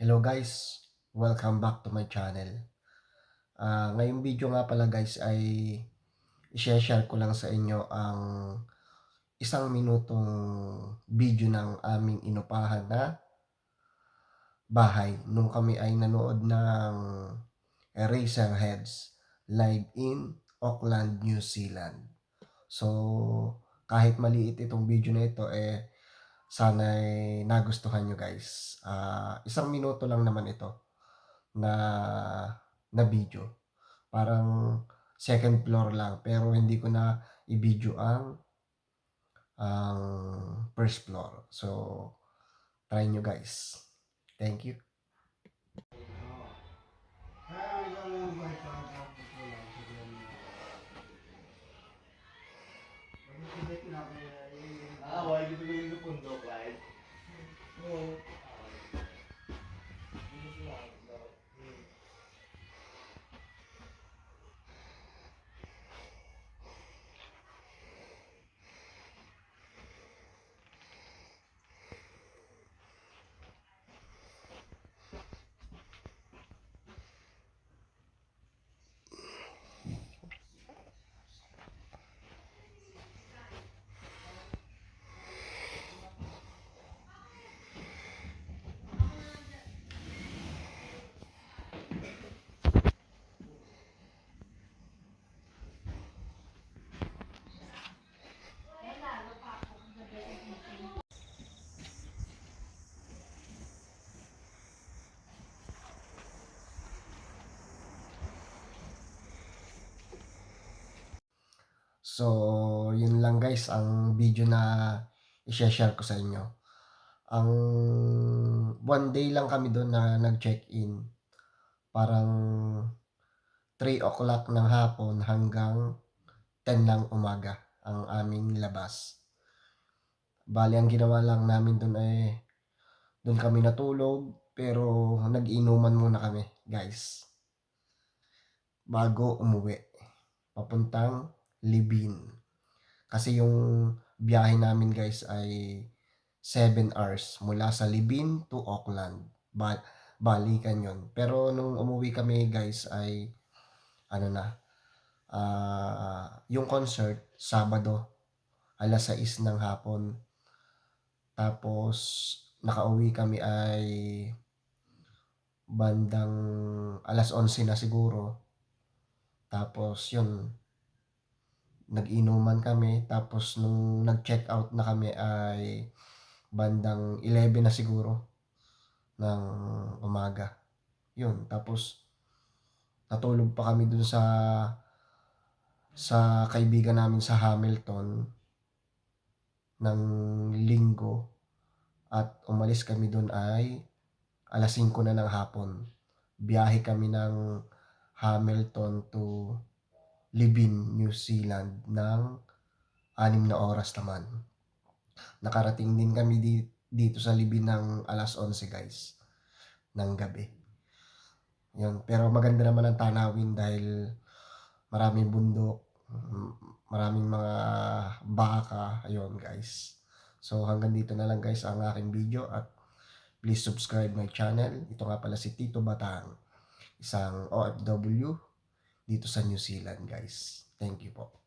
Hello guys, welcome back to my channel. Ngayong video nga pala guys ay i-share ko lang sa inyo ang isang minutong video ng aming inupahan na bahay nung kami ay nanood ng Eraserheads live in Auckland, New Zealand. So kahit maliit itong video na ito sana'y nagustuhan nyo guys. Isang minuto lang naman ito na video. Parang second floor lang pero hindi ko na i-video ang first floor. So try nyo guys. Thank you. Why dito ko yung pundok, right? So yun lang guys ang video na i-share ko sa inyo. Ang one day lang kami doon na nag-check-in. Parang 3 o'clock ng hapon hanggang 10 ng umaga ang aming labas. Bali ang ginawa lang namin doon doon kami natulog pero nag-inuman muna kami guys bago umuwi papuntang Libin. Kasi yung biyahe namin guys ay 7 hours mula sa Libin to Auckland. Balikan yon. Pero nung umuwi kami guys ay ano na yung concert Sabado alas 6 ng hapon. Tapos nakauwi kami ay bandang alas 11 na siguro. Tapos yun, nag-inuman kami. Tapos nung nag-check out na kami ay bandang 11 na siguro ng umaga. Yun, tapos natulog pa kami dun sa kaibigan namin sa Hamilton ng linggo at umalis kami dun ay alas 5 na ng hapon. Biyahe kami ng Hamilton to Libin, New Zealand ng 6 na oras naman. Nakarating din kami dito sa Libin ng alas 11 guys ng gabi. Yun, pero maganda naman ang tanawin dahil maraming bundok, maraming mga baka, ayun guys. So hanggang dito na lang guys ang aking video at please subscribe my channel. Ito nga pala si Tito Batang, isang OFW dito sa New Zealand guys. Thank you po.